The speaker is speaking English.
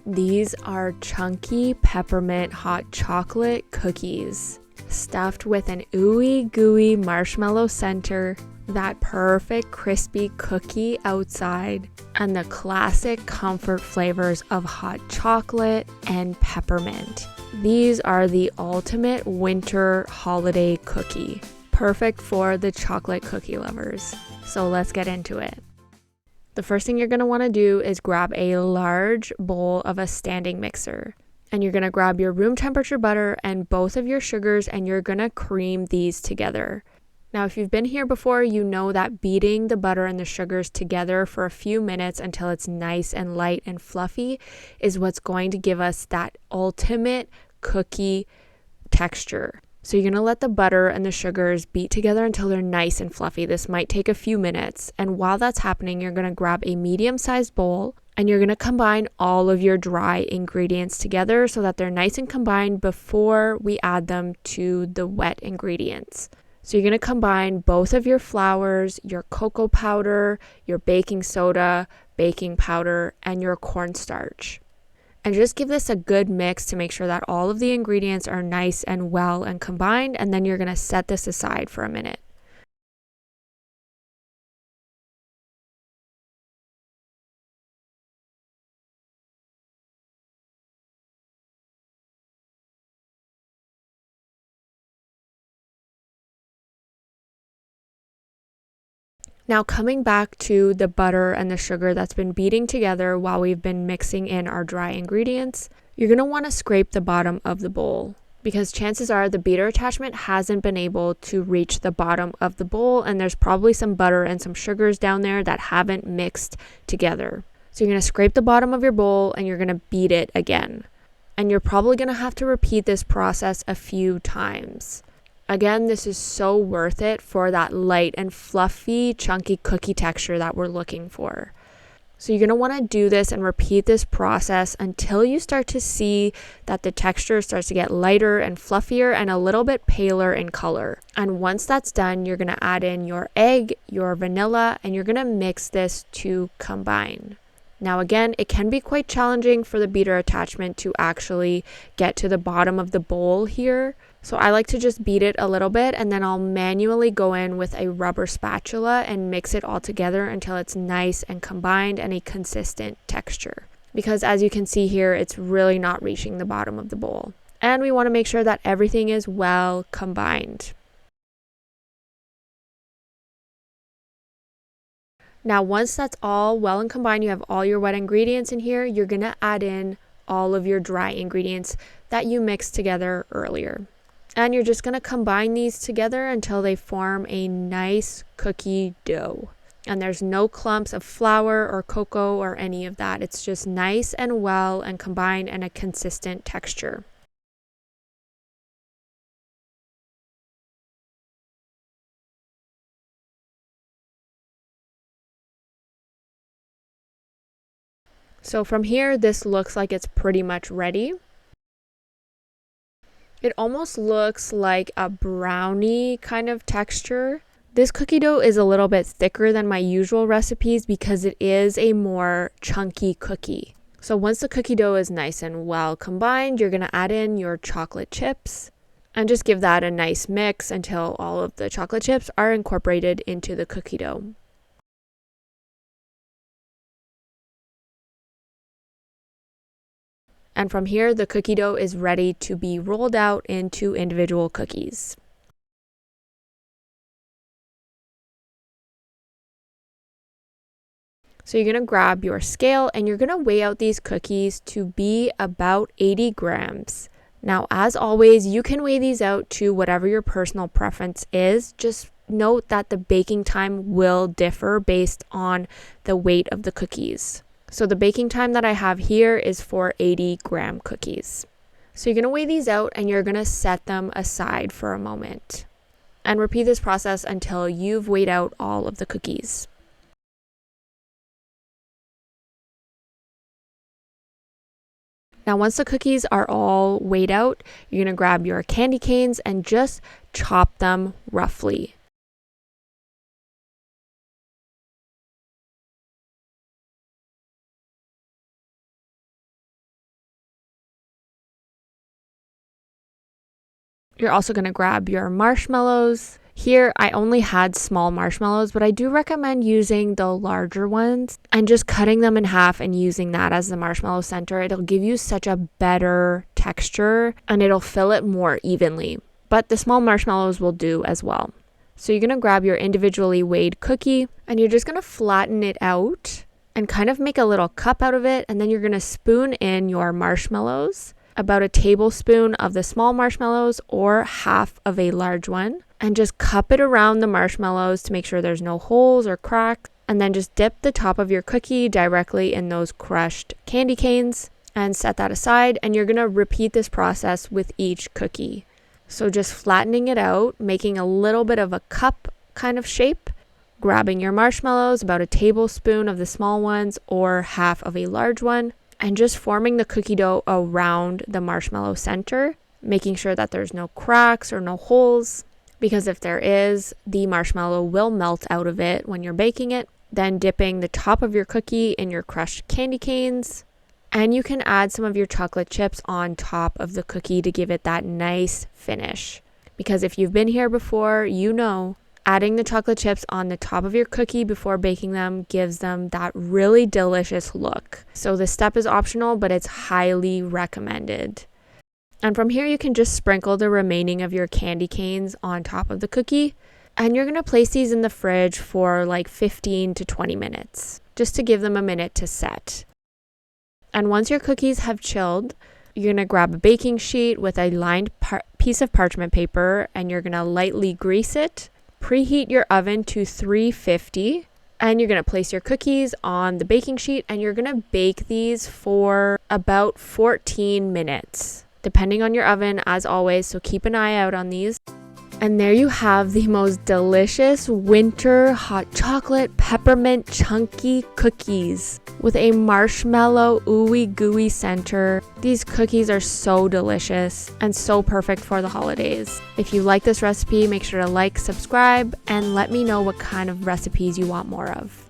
These are chunky peppermint hot chocolate cookies, stuffed with an ooey gooey marshmallow center, that perfect crispy cookie outside, and the classic comfort flavors of hot chocolate and peppermint. These are the ultimate winter holiday cookie, perfect for the chocolate cookie lovers. So let's get into it. The first thing you're going to want to do is grab a large bowl of a standing mixer. And you're going to grab your room temperature butter and both of your sugars, and you're going to cream these together. Now, if you've been here before, you know that beating the butter and the sugars together for a few minutes until it's nice and light and fluffy is what's going to give us that ultimate cookie texture. So you're going to let the butter and the sugars beat together until they're nice and fluffy. This might take a few minutes. And while that's happening, you're going to grab a medium-sized bowl and you're going to combine all of your dry ingredients together so that they're nice and combined before we add them to the wet ingredients. So you're going to combine both of your flours, your cocoa powder, your baking soda, baking powder, and your cornstarch. And just give this a good mix to make sure that all of the ingredients are nice and well and combined, and then you're going to set this aside for a minute. Now coming back to the butter and the sugar that's been beating together while we've been mixing in our dry ingredients, you're going to want to scrape the bottom of the bowl because chances are the beater attachment hasn't been able to reach the bottom of the bowl, and there's probably some butter and some sugars down there that haven't mixed together. So you're going to scrape the bottom of your bowl and you're going to beat it again. And you're probably going to have to repeat this process a few times. Again, this is so worth it for that light and fluffy, chunky cookie texture that we're looking for. So you're going to want to do this and repeat this process until you start to see that the texture starts to get lighter and fluffier and a little bit paler in color. And once that's done, you're going to add in your egg, your vanilla, and you're going to mix this to combine. Now again, it can be quite challenging for the beater attachment to actually get to the bottom of the bowl here. So I like to just beat it a little bit and then I'll manually go in with a rubber spatula and mix it all together until it's nice and combined and a consistent texture. Because as you can see here, it's really not reaching the bottom of the bowl. And we want to make sure that everything is well combined. Now, once that's all well and combined, you have all your wet ingredients in here, you're going to add in all of your dry ingredients that you mixed together earlier. And you're just going to combine these together until they form a nice cookie dough. And there's no clumps of flour or cocoa or any of that. It's just nice and well and combined and a consistent texture. So from here, this looks like it's pretty much ready. It almost looks like a brownie kind of texture. This cookie dough is a little bit thicker than my usual recipes because it is a more chunky cookie. So once the cookie dough is nice and well combined, you're going to add in your chocolate chips and just give that a nice mix until all of the chocolate chips are incorporated into the cookie dough. And from here, the cookie dough is ready to be rolled out into individual cookies. So you're going to grab your scale and you're going to weigh out these cookies to be about 80 grams. Now, as always, you can weigh these out to whatever your personal preference is. Just note that the baking time will differ based on the weight of the cookies. So the baking time that I have here is for 80-gram cookies. So you're going to weigh these out and you're going to set them aside for a moment. And repeat this process until you've weighed out all of the cookies. Now once the cookies are all weighed out, you're going to grab your candy canes and just chop them roughly. You're also going to grab your marshmallows. Here, I only had small marshmallows, but I do recommend using the larger ones and just cutting them in half and using that as the marshmallow center. It'll give you such a better texture and it'll fill it more evenly. But the small marshmallows will do as well. So you're going to grab your individually weighed cookie and you're just going to flatten it out and kind of make a little cup out of it. And then you're going to spoon in your marshmallows, about a tablespoon of the small marshmallows or half of a large one. And just cup it around the marshmallows to make sure there's no holes or cracks. And then just dip the top of your cookie directly in those crushed candy canes and set that aside. And you're going to repeat this process with each cookie. So just flattening it out, making a little bit of a cup kind of shape, grabbing your marshmallows, about a tablespoon of the small ones or half of a large one, and just forming the cookie dough around the marshmallow center, making sure that there's no cracks or no holes. Because if there is, the marshmallow will melt out of it when you're baking it. Then dipping the top of your cookie in your crushed candy canes. And you can add some of your chocolate chips on top of the cookie to give it that nice finish. Because if you've been here before, you know adding the chocolate chips on the top of your cookie before baking them gives them that really delicious look. So this step is optional, but it's highly recommended. And from here, you can just sprinkle the remaining of your candy canes on top of the cookie. And you're going to place these in the fridge for like 15 to 20 minutes, just to give them a minute to set. And once your cookies have chilled, you're going to grab a baking sheet with a lined piece of parchment paper, and you're going to lightly grease it. Preheat your oven to 350. And you're going to place your cookies on the baking sheet, and you're going to bake these for about 14 minutes. Depending on your oven, as always, so keep an eye out on these. And there you have the most delicious winter hot chocolate peppermint chunky cookies with a marshmallow ooey gooey center. These cookies are so delicious and so perfect for the holidays. If you like this recipe, make sure to like, subscribe, and let me know what kind of recipes you want more of.